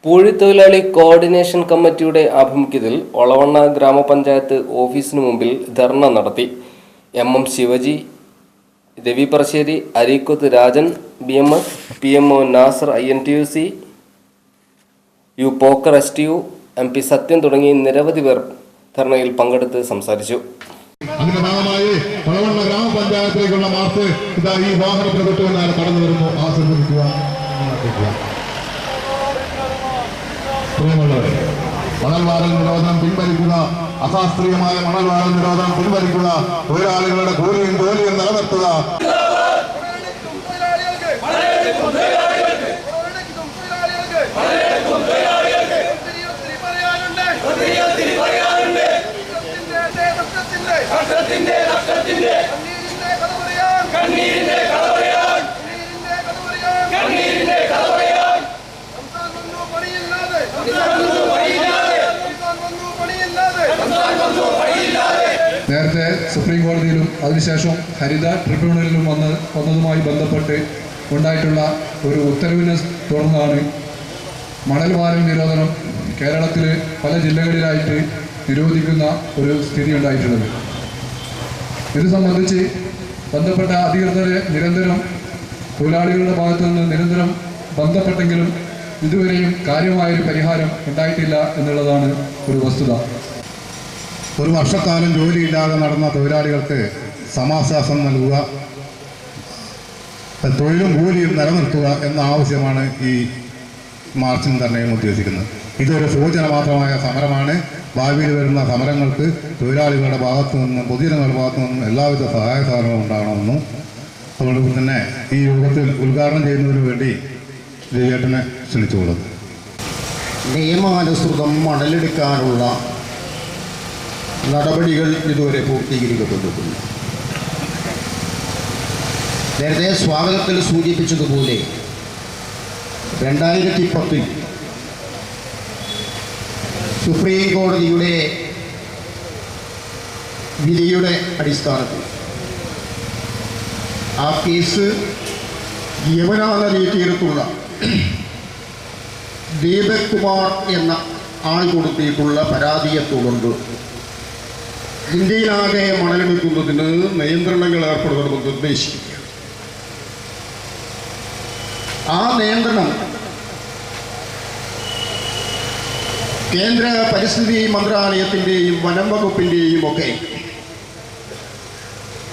പൂഴിത്തൊഴിലാളി coordination കമ്മിറ്റിയുടെ ആഭിമുഖ്യത്തിൽ ഒളവണ്ണ ഗ്രാമപഞ്ചായത്ത് ഓഫീസിനു മുമ്പിൽ ധർണ നടത്തി. M Shivaji, Ravi Parassery, Areekode Rajan, BMS, PMO Nasar INTUC, U Pokkar STU, MP Sathyan തുടങ്ങി നിരവധി പേർ ധർണയിൽ പങ്കെടുത്ത് സംസാരിച്ചു. അതിന്റെ ഭാഗമായി ഒളവണ്ണ ഗ്രാമപഞ്ചായത്തിലേക്കുള്ള മാർച്ച് ഇതാ ഈ വാഹനത്തിന് തൊട്ടുകൊണ്ടാണ് കടന്നു വരുന്നു. ആസ്വദിക്കുക. മണൽവാരൽ നിരോധനം പിൻവലിക്കുക, അശാസ്ത്രീയമായ മണൽവാരൽ നിരോധനം പിൻവലിക്കുക, തൊഴിലാളികളുടെ കൂലിയും ജോലിയും നിലനിർത്തുക. നേരത്തെ സുപ്രീം കോടതിയിലും അതിനുശേഷം ഹരിത ട്രിബ്യൂണലിലും വന്നതുമായി ബന്ധപ്പെട്ട് ഉണ്ടായിട്ടുള്ള ഒരു ഉത്തരവിനെ തുടർന്നാണ് മണൽ വാരൽ നിരോധനം കേരളത്തിൽ പല ജില്ലകളിലായിട്ട് നിരോധിക്കുന്ന ഒരു സ്ഥിതി ഉണ്ടായിട്ടുള്ളത്. ഇത് സംബന്ധിച്ച് ബന്ധപ്പെട്ട അധികൃതരെ നിരന്തരം തൊഴിലാളികളുടെ ഭാഗത്തു നിന്ന് നിരന്തരം ബന്ധപ്പെട്ടെങ്കിലും ഇതുവരെയും കാര്യമായൊരു പരിഹാരം ഉണ്ടായിട്ടില്ല എന്നുള്ളതാണ് ഒരു വസ്തുത. ഒരു വർഷക്കാലം ജോലിയില്ലാതെ നടന്ന തൊഴിലാളികൾക്ക് സമാശ്വാസം നൽകുക, തൊഴിലും കൂലിയും നിലനിർത്തുക എന്ന ആവശ്യമാണ് ഈ മാർച്ചും ധർണയും ഉദ്ദേശിക്കുന്നത്. ഇതൊരു സൂചന മാത്രമായ സമരമാണ്. ഭാവിയിൽ വരുന്ന സമരങ്ങൾക്ക് തൊഴിലാളികളുടെ ഭാഗത്തു നിന്നും പൊതുജനങ്ങളുടെ ഭാഗത്തു നിന്നും എല്ലാവിധ സഹായ സഹകരണവും ഉണ്ടാകണമെന്നും അതുകൊണ്ട് തന്നെ ഈ യോഗത്തിൽ ഉദ്ഘാടനം ചെയ്യുന്നതിന് വേണ്ടി ജയേട്ടനെ ക്ഷണിച്ചുകൊള്ളുന്നു. നിയമാനുസൃതം മണലെടുക്കാനുള്ള നടപടികൾ ഇതുവരെ പൂർത്തീകരിക്കപ്പെട്ടിട്ടില്ല. നേരത്തെ സ്വാഗതത്തിൽ സൂചിപ്പിച്ചതുപോലെ 2010 സുപ്രീം കോടതിയുടെ വിധിയുടെ അടിസ്ഥാനത്തിൽ ആ കേസ് യമുനാ നദീ തീരത്തുള്ള ദീപക് കുമാർ എന്ന ആൾ കൊടുത്തിട്ടുള്ള പരാതിയെ തുടർന്ന് ഇന്ത്യയിലാകെ മണലെടുക്കുന്നതിന് നിയന്ത്രണങ്ങൾ ഏർപ്പെടുത്തണമെന്ന് നിർദ്ദേശിക്കുക. ആ നിയന്ത്രണം കേന്ദ്ര പരിസ്ഥിതി മന്ത്രാലയത്തിൻ്റെയും വനം വകുപ്പിൻ്റെയും ഒക്കെ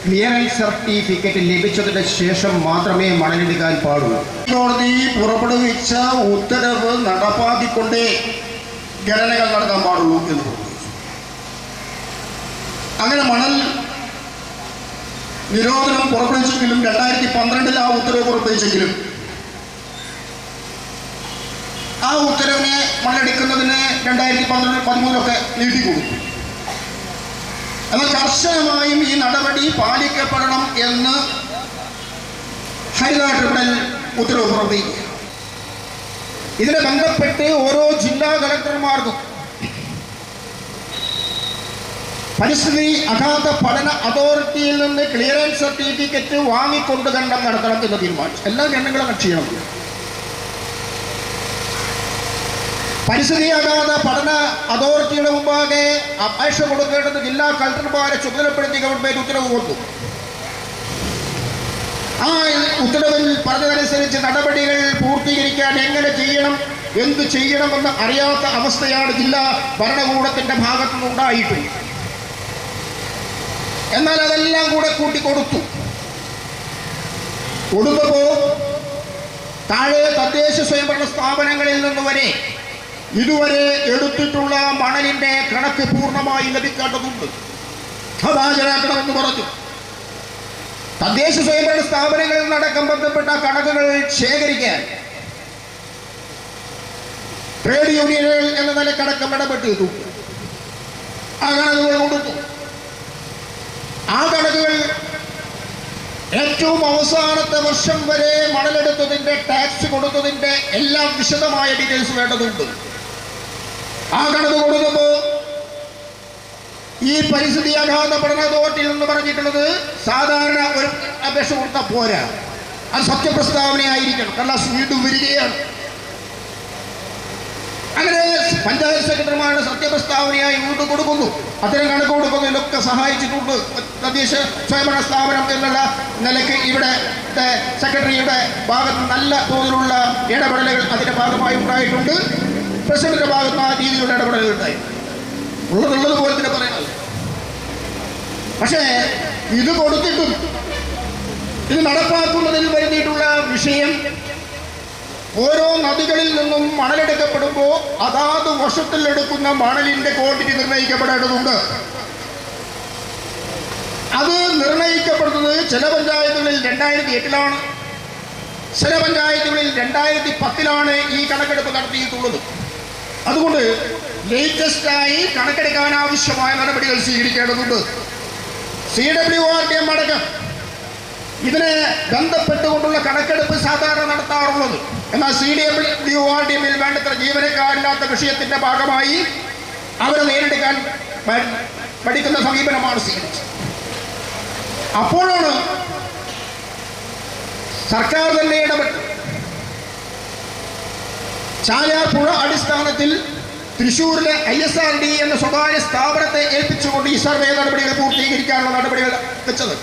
ക്ലിയറൻസ് സർട്ടിഫിക്കറ്റ് ലഭിച്ചതിന് ശേഷം മാത്രമേ മണലെടുക്കാൻ പാടുള്ളൂ. കോടതി പുറപ്പെടുവിച്ച ഉത്തരവ് നടപ്പാക്കിക്കൊണ്ടേ ഖനനങ്ങൾ നടത്താൻ പാടുള്ളൂ എന്ന് പറഞ്ഞു. അങ്ങനെ മണൽ നിരോധനം പുറപ്പെടുവിച്ചെങ്കിലും 2012 ആ ഉത്തരവ് പുറപ്പെടുവിച്ചെങ്കിലും ആ ഉത്തരവിനെ മണ്ണെടുക്കുന്നതിന് 2013 നീട്ടിക്കൊടുത്തു. എന്നാൽ കർശനമായും ഈ നടപടി പാലിക്കപ്പെടണം എന്ന് ഹരിത ട്രിബ്യൂണൽ ഉത്തരവ് പുറപ്പെടുവിക്കുക. ഇതിനെ ബന്ധപ്പെട്ട് ഓരോ ജില്ലാ കളക്ടർമാർക്കും പരിസ്ഥിതി ആഘാത പഠന അതോറിറ്റിയിൽ നിന്ന് ക്ലിയറൻസ് സർട്ടിഫിക്കറ്റ് വാങ്ങിക്കൊണ്ട് ഖനനം നടത്തണം എന്ന് തീരുമാനിച്ചു. എല്ലാ ഖനനങ്ങളും ചെയ്യണം. പരിസ്ഥിതി ആഘാത പഠന അതോറിറ്റിയുടെ മുമ്പാകെ അപേക്ഷ കൊടുക്കേണ്ടത് ജില്ലാ കളക്ടർമാരെ ചുമതലപ്പെടുത്തി ഗവൺമെന്റ് ഉത്തരവ് വന്നു. ആ ഉത്തരവിൽ പറഞ്ഞതനുസരിച്ച് നടപടികൾ പൂർത്തീകരിക്കാൻ എങ്ങനെ ചെയ്യണം, എന്ത് ചെയ്യണമെന്ന് അറിയാത്ത അവസ്ഥയാണ് ജില്ലാ ഭരണകൂടത്തിന്റെ ഭാഗത്തുനിന്ന് ഉണ്ടായിട്ടുള്ളത്. എന്നാൽ അതെല്ലാം കൂടെ കൂട്ടിക്കൊടുത്തപ്പോൾ താഴെ തദ്ദേശ സ്വയംഭരണ സ്ഥാപനങ്ങളിൽ നിന്ന് വരെ ഇതുവരെ എടുത്തിട്ടുള്ള മണലിന്റെ കണക്ക് പൂർണ്ണമായി ലഭിക്കേണ്ടതുണ്ട്, അത് ഹാജരാക്കണമെന്ന് പറഞ്ഞു. തദ്ദേശ സ്വയംഭരണ സ്ഥാപനങ്ങളിൽ നിന്നടക്കം ബന്ധപ്പെട്ട കണക്കുകൾ ശേഖരിക്കാൻ ട്രേഡ് യൂണിയനുകൾ എന്ന നിലക്കടക്കം ഇടപെട്ടിരുന്നു. ആ കണക്കുകൾ കൊടുത്തു. ആ കണക്കുകൾ ഏറ്റവും അവസാനത്തെ വർഷം വരെ മണലെടുത്തതിന്റെ ടാക്സ് കൊടുത്തതിന്റെ എല്ലാം വിശദമായ ഡീറ്റെയിൽസ് വേണ്ടതുണ്ട്. ആ കണക്ക് കൊടുക്കുമ്പോൾ ഈ പരിസ്ഥിതി ആഘാത പഠന അതോറിറ്റിയിൽ നിന്ന് പറഞ്ഞിട്ടുള്ളത് സാധാരണ ഒരു അപേക്ഷ കൊടുത്താൽ പോരാ, അത് സത്യപ്രസ്താവനയായിരിക്കണം. കാരണം വീണ്ടും വരികയാണ്. പഞ്ചായത്ത് സെക്രട്ടറിമാരുടെ സത്യപ്രസ്താവനയായി വീണ്ടും കൊടുക്കുന്നു. അത്തരം കണക്ക് കൊടുക്കുന്നതിലൊക്കെ സഹായിച്ചിട്ടുണ്ട്. തദ്ദേശ സ്വയംഭരണ സ്ഥാപനം എന്നുള്ള നിലയ്ക്ക് ഇവിടെ സെക്രട്ടറിയുടെ ഭാഗത്ത് നല്ല തോതിലുള്ള ഇടപെടലുകൾ അതിൻ്റെ ഭാഗമായി ഉണ്ടായിട്ടുണ്ട്. പ്രസിഡന്റിന്റെ ഭാഗത്ത് ആ രീതിയിലുള്ള ഇടപെടലുകൾ ഉണ്ടായി. ഉള്ളതുപോലെ തന്നെ പറയുന്നത്. പക്ഷേ ഇത് കൊടുത്തിട്ടും ഇത് നടപ്പാക്കുന്നതിൽ വരുത്തിയിട്ടുള്ള വിഷയം, ഓരോ നദികളിൽ നിന്നും മണലെടുക്കപ്പെടുമ്പോൾ അതാത് വർഷത്തിൽ എടുക്കുന്ന മണലിന്റെ ക്വാണ്ടിറ്റി നിർണ്ണയിക്കപ്പെടേണ്ടതുണ്ട്. അത് നിർണ്ണയിക്കപ്പെടുന്നത് ചില പഞ്ചായത്തുകളിൽ 2008 ചില പഞ്ചായത്തുകളിൽ 2010 ഈ കണക്കെടുപ്പ് നടത്തിയിട്ടുള്ളത്. അതുകൊണ്ട് ലേറ്റസ്റ്റായി കണക്കെടുക്കാൻ ആവശ്യമായ നടപടികൾ സ്വീകരിക്കേണ്ടതുണ്ട്. CWRDM അടക്കം ഇതിനെ ബന്ധപ്പെട്ടുകൊണ്ടുള്ള കണക്കെടുപ്പ് സാധാരണ നടത്താറുള്ളത്. എന്നാൽ CWRDMൽ വേണ്ടത്ര ജീവനക്കാരില്ലാത്ത വിഷയത്തിന്റെ ഭാഗമായി അവരെ നേരിടുക്കാൻ പഠിക്കുന്ന സമീപനമാണ് സ്വീകരിച്ചത്. അപ്പോഴാണ് സർക്കാർ തന്നെ ഇടപെട്ട് ചാലിയാർ പുഴ അടിസ്ഥാനത്തിൽ തൃശ്ശൂരിലെ ISRD എന്ന സ്വകാര്യ സ്ഥാപനത്തെ ഏൽപ്പിച്ചുകൊണ്ട് ഈ സർവേ നടപടികൾ പൂർത്തീകരിക്കാനുള്ള നടപടികൾ വെച്ചത്.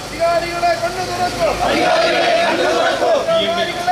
അധികാരികളെ കണ്ണു തുറക്കൂ.